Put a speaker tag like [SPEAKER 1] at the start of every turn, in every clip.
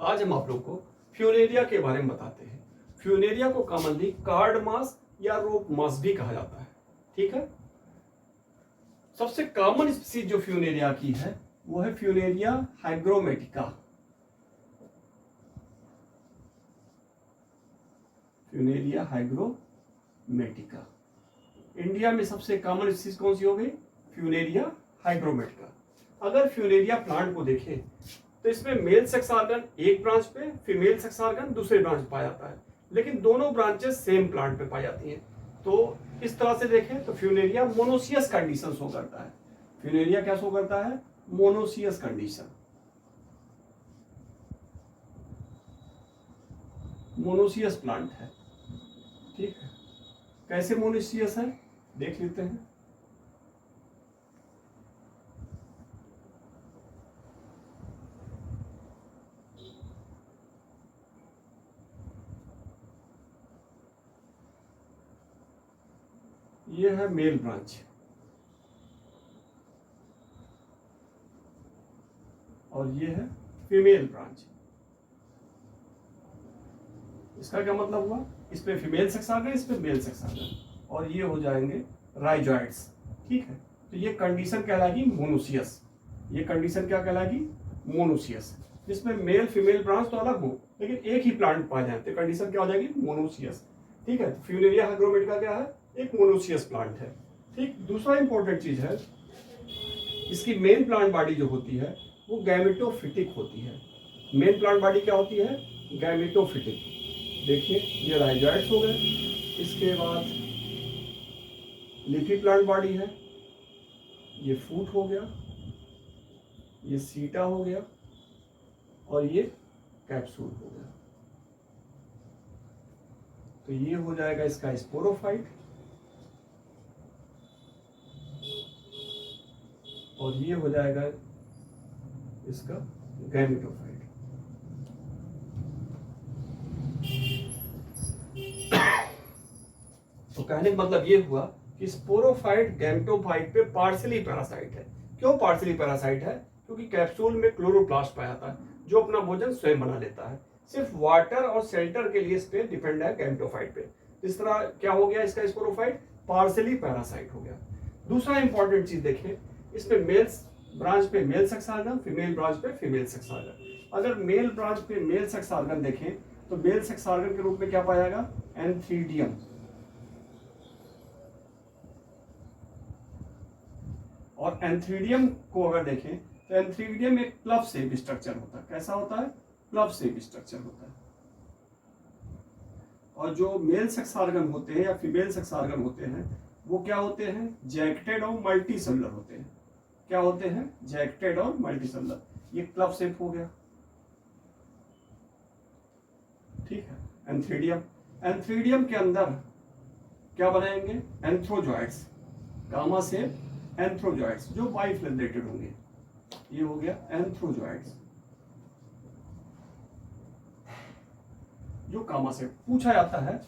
[SPEAKER 1] आज हम आप लोग को फ्यूनेरिया के बारे में बताते हैं। फ्यूनेरिया को कॉमनली कार्ड मास या रोप मास भी कहा जाता है। ठीक है, सबसे कॉमन स्पीसीज जो फ्यूनेरिया की है वो है फ्यूनेरिया हाइग्रोमेटिका। फ्यूनेरिया हाइग्रोमेटिका इंडिया में सबसे कॉमन स्पीसीज कौन सी हो गई? फ्यूनेरिया हाइग्रोमेटिका। अगर फ्यूनेरिया प्लांट को देखें तो इसमें मेल सेक्स ऑर्गन एक ब्रांच पे, फीमेल सेक्स ऑर्गन दूसरे ब्रांच पे पाया जाता है, लेकिन दोनों ब्रांचेस सेम प्लांट पे पाई जाती हैं। तो इस तरह से देखें तो फ्यूनेरिया मोनोसियस कंडीशन शो करता है। फ्यूनेरिया क्या शो करता है? Monoecious condition. मोनोसियस प्लांट है। ठीक है, कैसे मोनोसियस है देख लेते हैं। ये है मेल ब्रांच और ये है फीमेल ब्रांच। इसका क्या मतलब हुआ? इस पे फीमेल सेक्स ऑर्गन, इस पे मेल सेक्स ऑर्गन, और ये हो जाएंगे राइजॉइड्स। ठीक है, तो ये कंडीशन कहलाएगी मोनोसियस। ये कंडीशन क्या कहलाएगी? मोनोसियस। जिसमें मेल फीमेल ब्रांच तो अलग हो लेकिन एक ही प्लांट पाए जाए तो कंडीशन क्या हो जाएगी? मोनोसियस। ठीक है, तो फ्यूनेरिया हाइग्रोमेटिका क्या है? एक मोनोसियस प्लांट है। ठीक, दूसरा इंपॉर्टेंट चीज है, इसकी मेन प्लांट बॉडी जो होती है वो गैमेटोफिटिक होती है। मेन प्लांट बॉडी क्या होती है? गैमेटोफिटिक। देखिए ये राइजॉइड्स हो गए, इसके बाद लीफी प्लांट बॉडी है, ये फूट हो गया, ये सीटा हो गया और ये कैप्सूल हो गया। तो ये हो जाएगा इसका स्पोरोफाइट और ये हो जाएगा इसका गैमेटोफाइट। तो कहने का मतलब ये हुआ कि स्पोरोफाइट गैमेटोफाइट पे पार्शियली पैरासाइट है। क्यों पार्शियली पैरासाइट है? क्योंकि कैप्सूल में क्लोरोप्लास्ट पाया जाता है जो अपना भोजन स्वयं बना लेता है। सिर्फ वाटर और शेल्टर के लिए इस पे डिपेंड है गैमेटोफाइट पे। इस तरह क्या हो गया इसका स्पोरोफाइट? पार्शियली पैरासाइट हो गया। दूसरा इंपॉर्टेंट चीज देखें, इसमें मेल ब्रांच पे male sex organ, female branch पे फीमेल सेक्स ऑर्गन। अगर मेल ब्रांच पे मेल सेक्स ऑर्गन देखें तो मेल सेक्स ऑर्गन के रूप में क्या पाया जाएगा? एंथ्रीडियम। और एंथ्रीडियम को अगर देखें तो एंथ्रीडियम एक प्लव शेप स्ट्रक्चर होता है। कैसा होता है? प्लव शेप स्ट्रक्चर होता है। और जो मेल सेक्स ऑर्गन होते हैं या फीमेल सेक्स ऑर्गन होते हैं वो क्या होते हैं? जैक्टेड और मल्टी सेलुलर होते हैं। क्या होते हैं? जैक्टेड और मल्टी सेलुलर। ये क्लब शेप हो गया। ठीक है, एंथ्रीडियम। एंथ्रीडियम के अंदर क्या बनाएंगे? एंथ्रोजॉइड्स, गामा शेप एंथ्रोजॉइड्स जो बाइफ्लोरेटेड होंगे। ये हो गया एंथ्रोजॉइड्स जो गामा शेप। पूछा जाता है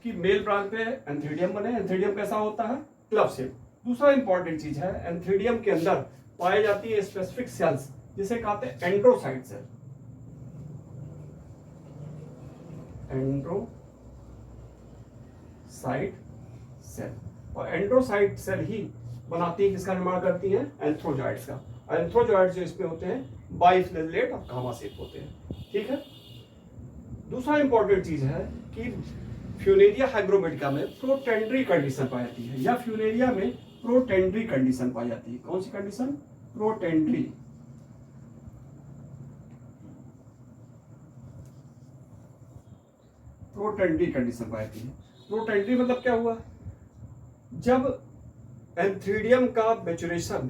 [SPEAKER 1] कि मेल ब्रांच पे एंथ्रीडियम बने, एंथ्रीडियम कैसा होता है? Club shape. दूसरा इंपॉर्टेंट चीज है, एंथ्रीडियम के अंदर पाई जाती है स्पेसिफिक सेल्स जिसे कहते हैं एंड्रोसाइट सेल। एंड्रोसाइट सेल, और एंड्रोसाइट सेल ही बनाती है, किसका निर्माण करती है? एंथ्रोजॉइड्स का। एंथ्रोजॉइड्स जो इसमें होते हैं बाइफ्लोरेट और गामा शेप होते हैं। ठीक है, दूसरा इंपॉर्टेंट चीज है कि फ्यूनेरिया हाइग्रोमेटिका में प्रोटेंड्री कंडीशन पाई जाती है, या फ्यूनेरिया में प्रोटेंड्री कंडीशन पाई जाती है। कौन सी कंडीशन? प्रोटेंड्री। प्रोटेंड्री कंडीशन पाई जाती है। प्रोटेंड्री मतलब क्या हुआ? जब एंथ्रीडियम का मैच्योरेशन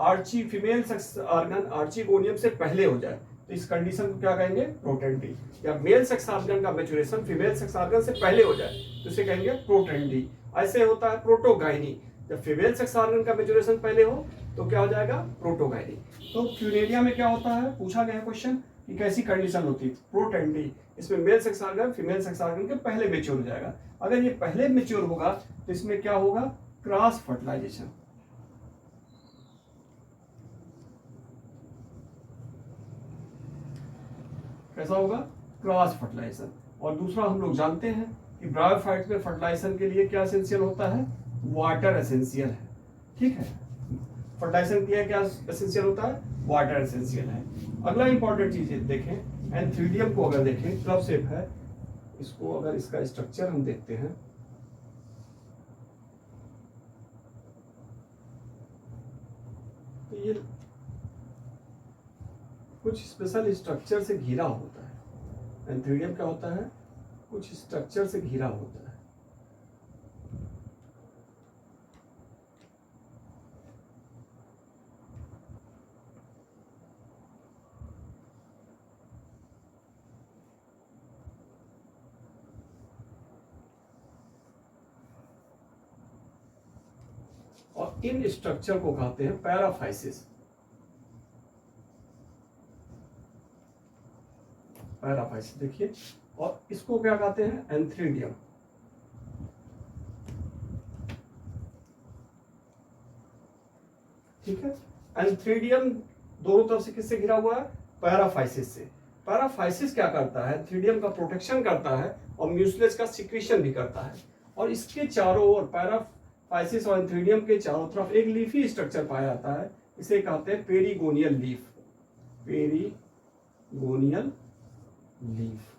[SPEAKER 1] आर्ची फीमेल सेक्स ऑर्गन आर्चिगोनियम से पहले हो जाए तो इस कंडीशन को क्या कहेंगे? प्रोटेंड्री। या मेल सेक्स ऑर्गन का मैच्योरेशन फीमेल सेक्स ऑर्गन से पहले हो जाए तो इसे कहेंगे प्रोटेंड्री। ऐसे होता है प्रोटोगाइनी। जब फीमेल सेक्स ऑर्गन का मैच्योरेशन पहले हो तो क्या हो जाएगा? प्रोटोगाइनी। तो फ्यूनेरिया में क्या होता है? पूछा गया क्वेश्चन कि कैसी कंडीशन होती है? प्रोटेंड्री। इसमें male sex organ female sex organ के पहले मेच्योर हो जाएगा। अगर ये पहले मेच्योर होगा तो इसमें क्या होगा? Cross fertilisation. कैसा होगा, क्रॉस फर्टिलाइजेशन। और दूसरा हम लोग जानते हैं कि ब्रायोफाइट्स में फर्टिलाइजेशन के लिए क्या एसेंशियल होता है, वाटर एसेंशियल है। ठीक है, फर्टिलाइजेशन के लिए क्या एसेंशियल होता है, वाटर एसेंशियल है। अगला इंपॉर्टेंट चीज देखें, एंथ्रीडियम को अगर देखें क्लब शेप है, इसको अगर इसका स्ट्रक्चर हम देखते हैं तो ये कुछ स्पेशल स्ट्रक्चर से घिरा होता है। एंथ्रीडियम क्या होता है, कुछ स्ट्रक्चर से घिरा होता है। और इन स्ट्रक्चर को कहते हैं पैराफाइसिस। पैराफाइसिस देखिए, और इसको क्या कहते हैं, एंथ्रीडियम। ठीक है, एंथ्रीडियम दोनों तरफ से किससे घिरा हुआ है, पैराफाइसिस से। पैराफाइसिस क्या करता है, एंथ्रीडियम का प्रोटेक्शन करता है और म्यूसिलेज का सिक्रीशन भी करता है। और इसके चारों ओर, पैराफाइसिस और एंथ्रीडियम के चारों तरफ एक लीफी स्ट्रक्चर पाया जाता है, इसे कहते हैं पेरिगोनियल लीफ। पेरिगोनियल लीफ।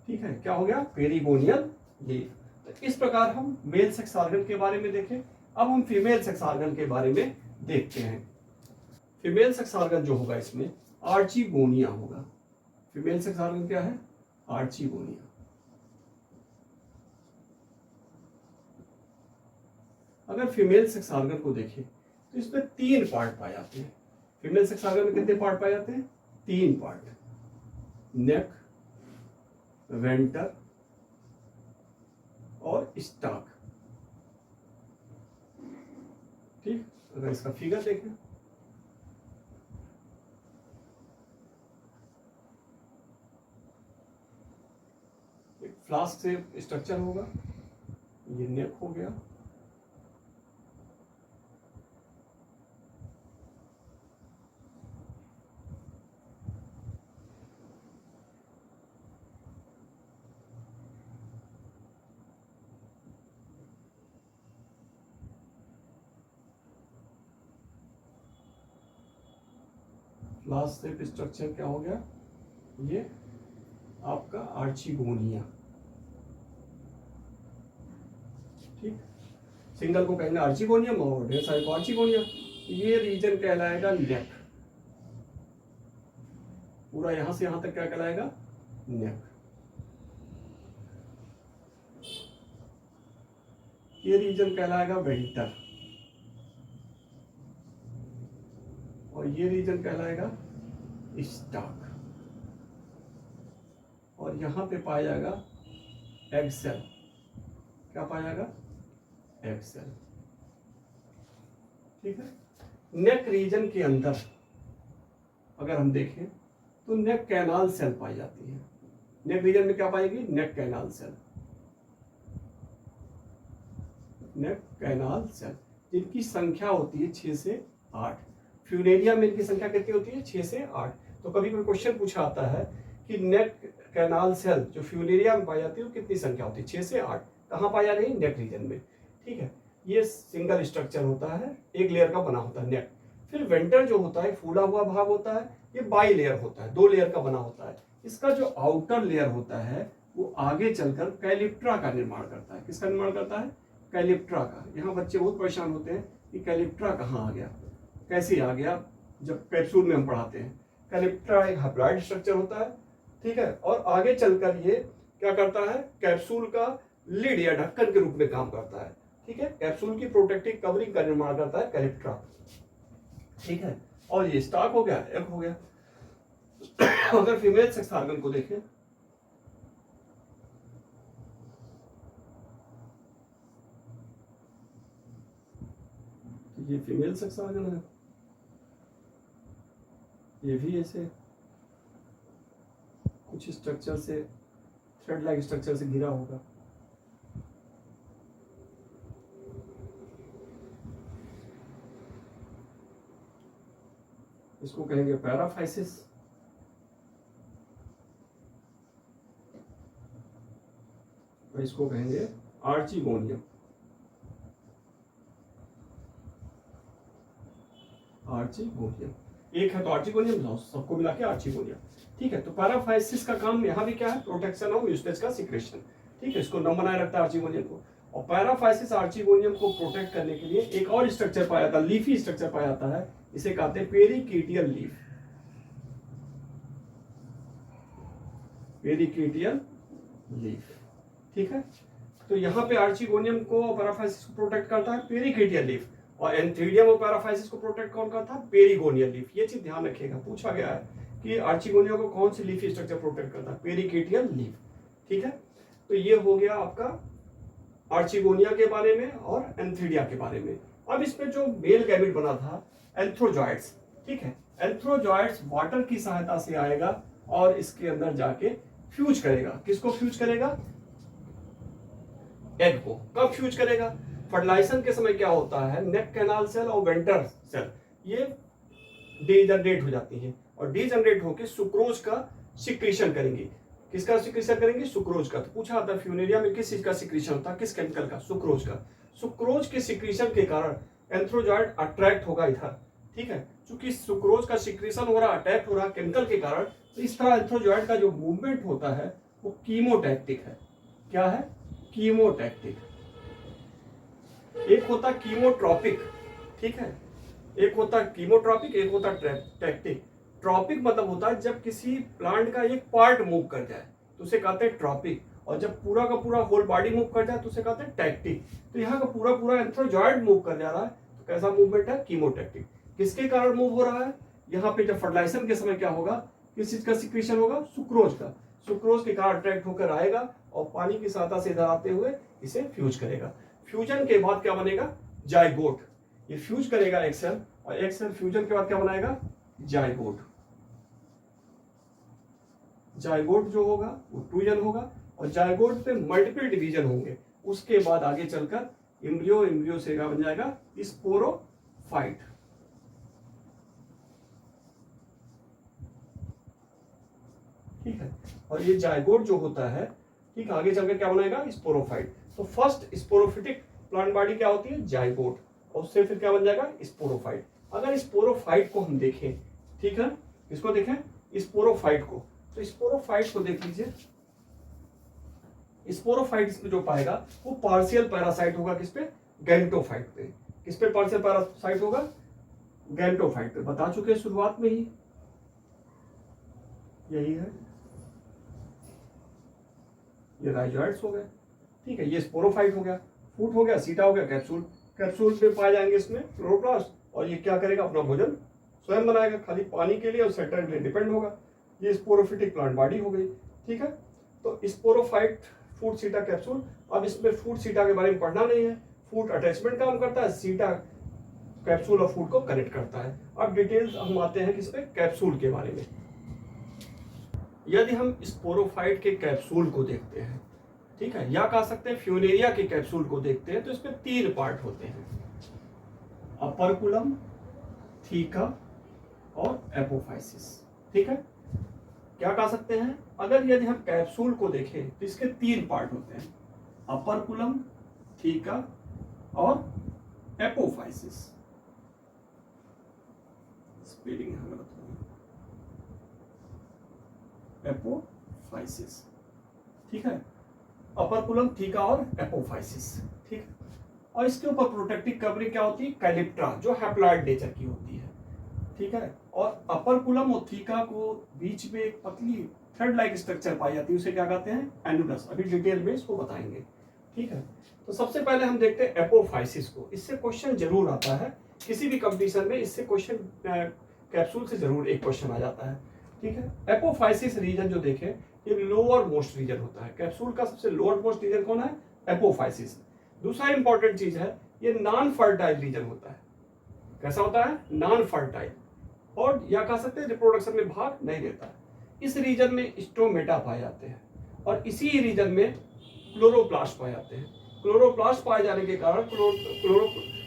[SPEAKER 1] ठीक है, क्या हो गया, पेरिगोनियल लीफ। तो इस प्रकार हम मेल सेक्स ऑर्गन के बारे में देखें। अब हम फीमेल सेक्स ऑर्गन के बारे में देखते हैं। फीमेल सेक्स ऑर्गन जो होगा इसमें आर्चिगोनिया होगा। फीमेल सेक्स ऑर्गन क्या है, आर्चिगोनिया। अगर फीमेल सेक्स ऑर्गन को देखें तो इसमें 3 पार्ट पाए जाते हैं। फीमेल सेक्स ऑर्गन में कितने पार्ट पाए जाते हैं, 3 पार्ट, नेक, वेंटर और स्टॉक। ठीक, अगर इसका फिगर देखें, एक फ्लास्क से स्ट्रक्चर होगा, ये नेक हो गया, फ्लास्क शेप स्ट्रक्चर क्या हो गया, ये आपका आर्चिगोनिया। ठीक, सिंगल को कहेंगे आर्चिगोनियम और ढेर सारे को आर्चिगोनिया। ये रीजन कहलाएगा नेक। पूरा यहां से यहां तक क्या कहलाएगा, नेक। ये रीजन कहलाएगा वेंटर और ये रीजन कहलाएगा स्टॉक। और यहां पे पाया जाएगा एग सेल। क्या पाया जाएगा, एग सेल। ठीक है, नेक रीजन के अंदर अगर हम देखें तो नेक कैनाल सेल पाई जाती है। नेक रीजन में क्या पाएगी, नेक कैनाल सेल। नेक कैनाल सेल जिनकी संख्या होती है 6 से 8। फ्यूनेरिया में इनकी संख्या कितनी होती है, 6 से 8। तो कभी कोई क्वेश्चन पूछा आता है कि नेक कैनाल सेल जो फ्यूनेरिया में पाई जाती है वो कितनी संख्या होती है, 6 से 8। कहाँ पाई जा रही है, नेक रीजन में। ठीक है, ये सिंगल स्ट्रक्चर होता है, एक लेयर का बना होता है नेक। फिर वेंटर जो होता है फूला हुआ भाग होता है, ये बाई लेयर होता है, 2 लेयर का बना होता है। इसका जो आउटर लेयर होता है वो आगे चलकर कैलिप्ट्रा का निर्माण करता है। किसका निर्माण करता है, कैलिप्ट्रा का। यहाँ बच्चे बहुत परेशान होते हैं कि कैलिप्ट्रा कहाँ आ गया, कैसे आ गया, जब कैप्सूल में हम पढ़ाते हैं। कैलिप्ट्रा एक हैप्लॉइड स्ट्रक्चर होता है। ठीक है, और आगे चलकर ये क्या करता है, कैप्सूल का लिड या ढक्कन के रूप में काम करता है। ठीक है, कैप्सूल की प्रोटेक्टिव कवरिंग का निर्माण करता है कैलिप्ट्रा। ठीक है, और ये स्टॉक हो गया, एग हो गया। अगर फीमेल सेक्स ऑर्गन को देखें तो ये फीमेल सेक्स ऑर्गन है, ये भी ऐसे कुछ स्ट्रक्चर से, थ्रेड लाइक स्ट्रक्चर से घिरा होगा। इसको कहेंगे पैराफाइसिस। तो इसको कहेंगे आर्चिगोनियम। आर्चिगोनियम एक है तो आर्चिगोनियम, सबको मिला के आर्चिगोनियम। ठीक है, तो पैराफाइसिस का काम यहाँ भी क्या है, प्रोटेक्शन ऑफ म्यूसिलेज का सिक्रेशन। ठीक है, इसको नाम बनाए रखता है आर्चिगोनियम को। और पैराफाइसिस आर्चिगोनियम को प्रोटेक्ट करने के लिए एक और स्ट्रक्चर पाया जाता है, लीफी स्ट्रक्चर पाया जाता है, इसे कहते हैं पेरिकिटियल लीफ। पेरिकिटियल लीफ। ठीक है, तो यहाँ पे आर्चिगोनियम को पैराफाइसिस को प्रोटेक्ट करता है पेरिकिटियल लीफ, और एंथ्रीडियम और पैराफाइसिस को प्रोटेक्ट कौन करता है, पेरिगोनियल लीफ। ये चीज ध्यान रखिएगा, पूछा गया है कि आर्चिगोनियम को कौन सी लीफी स्ट्रक्चर प्रोटेक्ट करता है, पेरिकिटियल लीफ। ठीक है, तो ये हो गया आपका आर्चिगोनिया के बारे में और एंथ्रीडिया के बारे में। अब इसमें जो मेल गैमेट बना था एंथ्रोजॉइड्स। ठीक है, एंथ्रोजॉइड्स वाटर की सहायता से आएगा और इसके अंदर जाके फ्यूज करेगा। किसको फ्यूज करेगा, एग को। कब फ्यूज करेगा, फर्टिलाइजेशन के समय क्या होता है, नेक कैनाल सेल और वेंटर सेल ये डीजनरेट हो जाती हैं, और डीजनरेट होकर सुक्रोज का सिक्रीशन करेंगी। किसका सिक्रीशन करेंगे, सुक्रोज का। तो पूछा था फ्यूनेरिया में किस चीज का सिक्रीशन होता है, किस केमिकल का, सुक्रोज का। सुक्रोज के सिक्रीशन के कारण एंथ्रोजॉइड अट्रैक्ट होगा इधर। ठीक है, चूंकि सुक्रोज का सिक्रीशन हो रहा, अटैक हो रहा केमिकल के कारण, तो इस तरह एंथ्रोजॉइड का जो मूवमेंट होता है वो कीमोटैक्टिक है। क्या है, कीमोटैक्टिक। एक होता कीमोट्रॉपिक। ठीक है, एक होता कीमोट्रॉपिक, एक होता टैक्टिक। ट्रॉपिक मतलब होता है जब किसी प्लांट का एक पार्ट मूव कर जाए तो उसे कहते हैं ट्रॉपिक, और जब पूरा का पूरा होल बॉडी मूव कर जाए तो उसे कहते हैं टैक्टिक। तो यहाँ का पूरा पूरा एंथ्रोजॉइड मूव कर जा रहा है तो कैसा मूवमेंट है, कीमोटैक्टिक। किसके कारण मूव हो रहा है, यहाँ पे जब फर्टिलाइजेशन के समय क्या होगा, किस चीज का सिक्रीशन होगा, सुक्रोज का। सुक्रोज के कारण अट्रैक्ट होकर आएगा और पानी की सहायता से इधर आते हुए इसे फ्यूज करेगा। फ्यूजन के बाद क्या बनेगा, जाइगोट। ये फ्यूज करेगा एक सेल, और एक सेल फ्यूजन के बाद क्या बनाएगा, जाइगोट। जाइगोट जो होगा वो ट्विजन होगा, और जाइगोट पे मल्टीपल डिवीजन होंगे। उसके बाद आगे चलकर एम्ब्रियो, एम्ब्रियो से क्या बन जाएगा, स्पोरोफाइट। ठीक है, और ये जाइगोट जो होता है, ठीक, आगे चलकर क्या बनाएगा, स्पोरोफाइट। तो फर्स्ट स्पोरोफिटिक प्लांट बॉडी क्या होती है, जाइगोट, और उससे फिर क्या बन जाएगा, स्पोरोफाइट। अगर स्पोरोफाइट को हम देखें, ठीक है, इसको देखें स्पोरोफाइट को, तो स्पोरोफाइट को देख लीजिए। स्पोरोफाइट इसमें जो पाएगा वो पार्शियल पैरासाइट होगा, किस पे, गैमेटोफाइट पे। किस पे पार्शियल पैरासाइट होगा, गैमेटोफाइट पे। बता चुके शुरुआत में ही, यही है, ये राइजोइड्स हो गए। ठीक है, ये स्पोरोफाइट हो गया, फूट हो गया, सीटा हो गया, कैप्सूल। कैप्सूल पे पाए जाएंगे इसमें क्लोरोप्लास्ट, और ये क्या करेगा, अपना भोजन स्वयं बनाएगा, खाली पानी के लिए और सेक्टर के लिए डिपेंड होगा। ये स्पोरोफिटिक प्लांट बॉडी हो गई। ठीक है, तो स्पोरोफाइट, फूट, सीटा, कैप्सूल। अब इसमें फूट सीटा के बारे में पढ़ना नहीं है, फूट अटैचमेंट काम करता है, सीटा कैप्सूल और फूट को कनेक्ट करता है। अब डिटेल्स हम आते हैं किस पे, कैप्सूल के बारे में। यदि हम स्पोरोफाइट के कैप्सूल को देखते हैं, ठीक है, या कह सकते हैं फ्यूनेरिया के कैप्सूल को देखते हैं, तो इसमें 3 पार्ट होते हैं, अपरकुलम, थीका और एपोफाइसिस। ठीक है, क्या कह सकते हैं, अगर यदि हम कैप्सूल को देखें तो इसके 3 पार्ट होते हैं, अपरकुलम, थीका और एपोफाइसिस। स्पेलिंग है गलत, एपोफाइसिस। ठीक है, अपरकुलम, थीका और एपोफाइसिस। ठीक है, और इसके ऊपर प्रोटेक्टिव कवरिंग क्या होती है, कैलिप्ट्रा, जो हैप्लॉइड नेचर की होती है। ठीक है, और अपरकुलम और थीका को बीच में एक पतली थ्रेड लाइक स्ट्रक्चर पाई जाती है, उसे क्या कहते हैं, एनुलस। अभी डिटेल में इसको बताएंगे। ठीक है, तो सबसे पहले हम देखते हैं एपोफाइसिस को। इससे क्वेश्चन जरूर आता है किसी भी कंपटीशन में, इससे क्वेश्चन कैप्सूल से जरूर एक क्वेश्चन आ जाता है। ठीक है, एपोफाइसिस रीजन जो देखें, ये लोअर मोस्ट रीजन होता है। कैप्सूल का सबसे लोअर मोस्ट रीजन कौन है, एपोफाइसिस। दूसरा इंपॉर्टेंट चीज है, ये नॉन फर्टाइल रीजन होता है। कैसा होता है, नॉन फर्टाइल, और या कह सकते हैं रिप्रोडक्शन में भाग नहीं लेता है। इस रीजन में स्टोमेटा पाए जाते हैं, और इसी रीजन में क्लोरोप्लास्ट पाए जाते हैं। क्लोरोप्लास्ट पाए जाने के कारण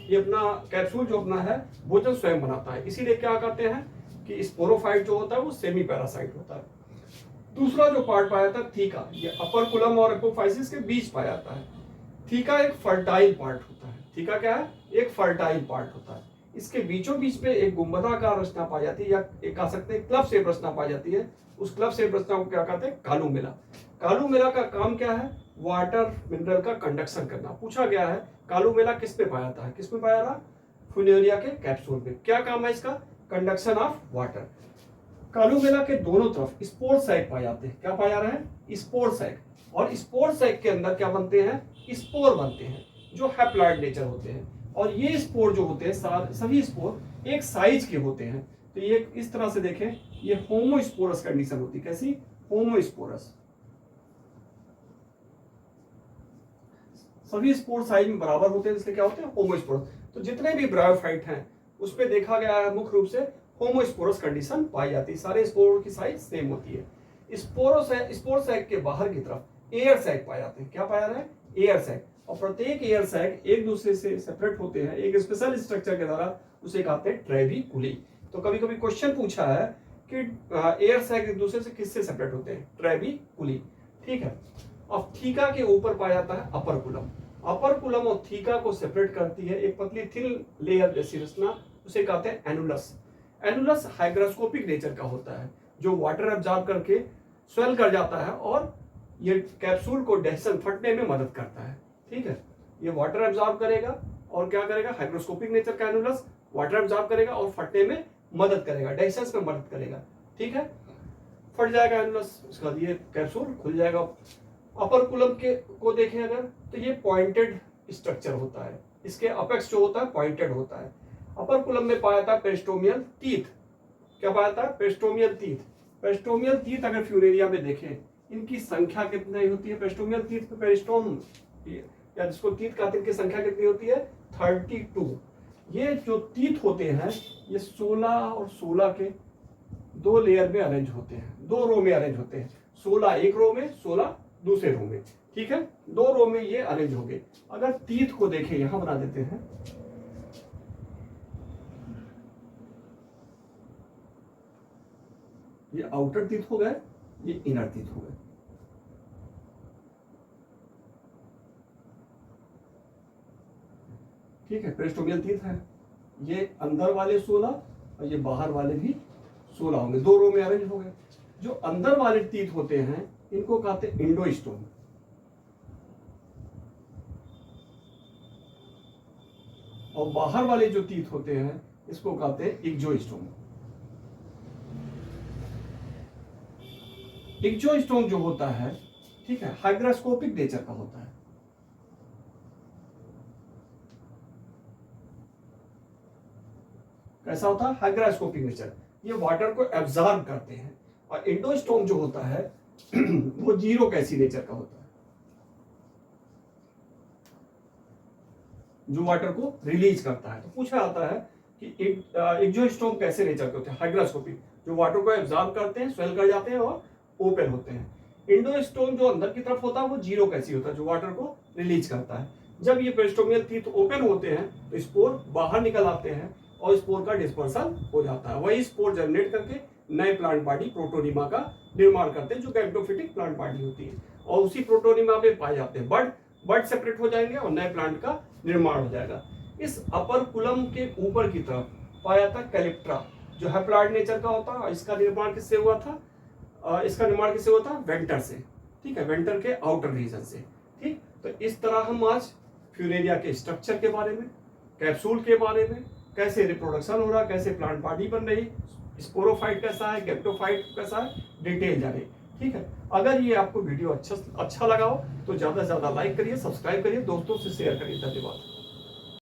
[SPEAKER 1] ये अपना कैप्सूल जो अपना है भोजन स्वयं बनाता है। इसीलिए क्या कहते हैं कि स्पोरोफाइट जो होता है वो सेमी पैरासाइट होता है। दूसरा जो पार्ट पाया जाता है थीका, ये अपर कुलम और एपोफाइसिस के बीच पाया जाता है। थीका एक फर्टाइल पार्ट होता है। थीका क्या है? एक फर्टाइल पार्ट होता है। इसके बीचों बीच में एक गुंबदाकार रचना पाई जाती है, या एक कह सकते हैं क्लब शेप रचना पाई जाती है। उस क्लब शेप रचना को क्या कहते हैं? कालुमेला। कालुमेला का काम क्या है? वाटर मिनरल का कंडक्शन करना। पूछा गया है कालुमेला किस पे पाया जाता है? किस में पाया जाता है? फुनेरिया के कैप्सूल पे। क्या काम है इसका? Conduction of water. कालुमेला के दोनों तरफ स्पोर सैक पाए जाते हैं। क्या पाया जा रहा है? Spore sac. और स्पोर सैक के अंदर क्या बनते हैं? स्पोर बनते हैं जो हैप्लॉइड नेचर होते हैं। और ये स्पोर जो होते हैं सभी स्पोर एक साइज के होते हैं। तो ये इस तरह से देखें, ये होमोस्पोरस कंडीशन होती है। कैसी? होमोस्पोरस। सभी स्पोर साइज में बराबर होते हैं, इसलिए क्या होते हैं? होमोस्पोरस। तो जितने भी ब्रायोफाइट हैं उस पे देखा गया है मुख्य रूप से होमोस्पोरस कंडीशन पाई जाती है। सारे स्पोर की साइज सेम होती है। स्पोर सैक के बाहर की तरफ एयर सैक पाए जाते हैं। क्या पाया जा रहा है? Air sac. और प्रत्येक एयर सैक एक दूसरे से सेपरेट होते हैं एक स्पेशल स्ट्रक्चर के द्वारा, उसे कहते हैं ट्रेविकुली। तो कभी कभी क्वेश्चन पूछा है कि एयर सैक एक दूसरे से किससे सेपरेट होते हैं? ट्रेविकुली। ठीक है। अब थीका के ऊपर पाया जाता है अपर कुलम। अपर कुलम और थीका को सेपरेट करती है एक पतली थिन लेयर जैसी रचना, उसे कहते हैं एनुलस। एनुलस हाइग्रोस्कोपिक नेचर का होता है, जो वाटर एब्जॉर्ब करके स्वेल कर जाता है और ये कैप्सूल को डेहसन फटने में मदद करता है। ठीक है। ये वाटर एब्जॉर्ब करेगा और क्या करेगा? हाइग्रोस्कोपिक नेचर का एनुलस वाटर एब्जॉर्ब करेगा और फटने में मदद करेगा, डेहसन में मदद करेगा। ठीक है। फट जाएगा एनुलस, उसके बाद ये कैप्सूल खुल जाएगा। अपर कुलम के को देखें अगर, तो ये पॉइंटेड स्ट्रक्चर होता है। इसके अपेक्स जो होता है पॉइंटेड होता है। अपर कुलम में पाया जाता है पेरिस्टोमियल टीथ। क्या पाया जाता है? पेरिस्टोमियल टीथ। पेरिस्टोमियल टीथ अगर फ्यूरेरिया में देखें, इनकी संख्या कितनी होती है? पेरिस्टोमियल टीथ पे पेरिस्टोम या जिसको टीथ कहते हैं, इनकी संख्या कितनी होती है? 32। ये जो टीथ होते हैं ये 16 और 16 के दो लेयर में अरेंज होते हैं, दो रो में अरेंज होते हैं। 16 एक रो में, 16 दूसरे रो में। ठीक है। दो रो में ये अरेंज हो गए। अगर टीथ को देखें, यहां बना देते हैं, ये आउटर टीथ हो गए, ये इनर टीथ हो गए। ठीक है। पेरिस्टोमियल टीथ है, ये अंदर वाले 16 और ये बाहर वाले भी 16 होंगे, दो रो में अरेंज हो गए। जो अंदर वाले टीथ होते हैं इनको कहते हैं इंडोस्टोम, और बाहर वाले जो टीथ होते हैं इसको कहते हैं एक्सोस्टोम। एक्सोस्टोम जो होता है, ठीक है, हाइग्रोस्कोपिक नेचर का होता है। कैसा होता है? Hygroscopic nature. ये वाटर को एब्जॉर्ब करते हैं। और इंडोस्टोम जो होता है वो जीरो कैसी नेचर का होता है, जो वाटर को रिलीज करता है। तो पूछा जाता है कि एक्सोस्टोम कैसे नेचर के होते हैं? हाइग्रोस्कोपिक, जो वाटर को एब्जॉर्ब करते हैं, स्वेल कर जाते हैं और ओपन होते हैं। इंडोस्टोम जो अंदर की तरफ होता है वो जीरो कैसी होता है, जो वाटर को रिलीज करता है। जब ये पेरिस्टोमियल टीथ ओपन होते हैं तो स्पोर बाहर निकल आते हैं और स्पोर का डिस्पर्सल हो जाता है। वही स्पोर जनरेट करके नए प्लांट बॉडी प्रोटोनिमा का निर्माण करते हैं, जो गैमेटोफिटिक प्लांट बॉडी होती है। और उसी प्रोटोनिमा में पाए जाते हैं बर्ड सेपरेट हो जाएंगे और नए प्लांट का निर्माण हो जाएगा। इस अपर कुलम के ऊपर की तरफ पाया था कैलिप्ट्रा, जो हैप्लॉइड नेचर का होता है। इसका निर्माण किससे हुआ था? वेंटर से। ठीक है, वेंटर के आउटर रीजन से। ठीक, तो इस तरह हम आज फ्यूरेरिया के स्ट्रक्चर के बारे में, कैप्सूल के बारे में, कैसे रिप्रोडक्शन हो रहा, कैसे प्लांट बॉडी बन रही, स्पोरोफाइट कैसा है, गैमेटोफाइट कैसा है, डिटेल जाने। ठीक है, अगर ये आपको वीडियो अच्छा लगा हो तो ज्यादा से ज्यादा लाइक करिए, सब्सक्राइब करिए, दोस्तों से शेयर करिए। धन्यवाद।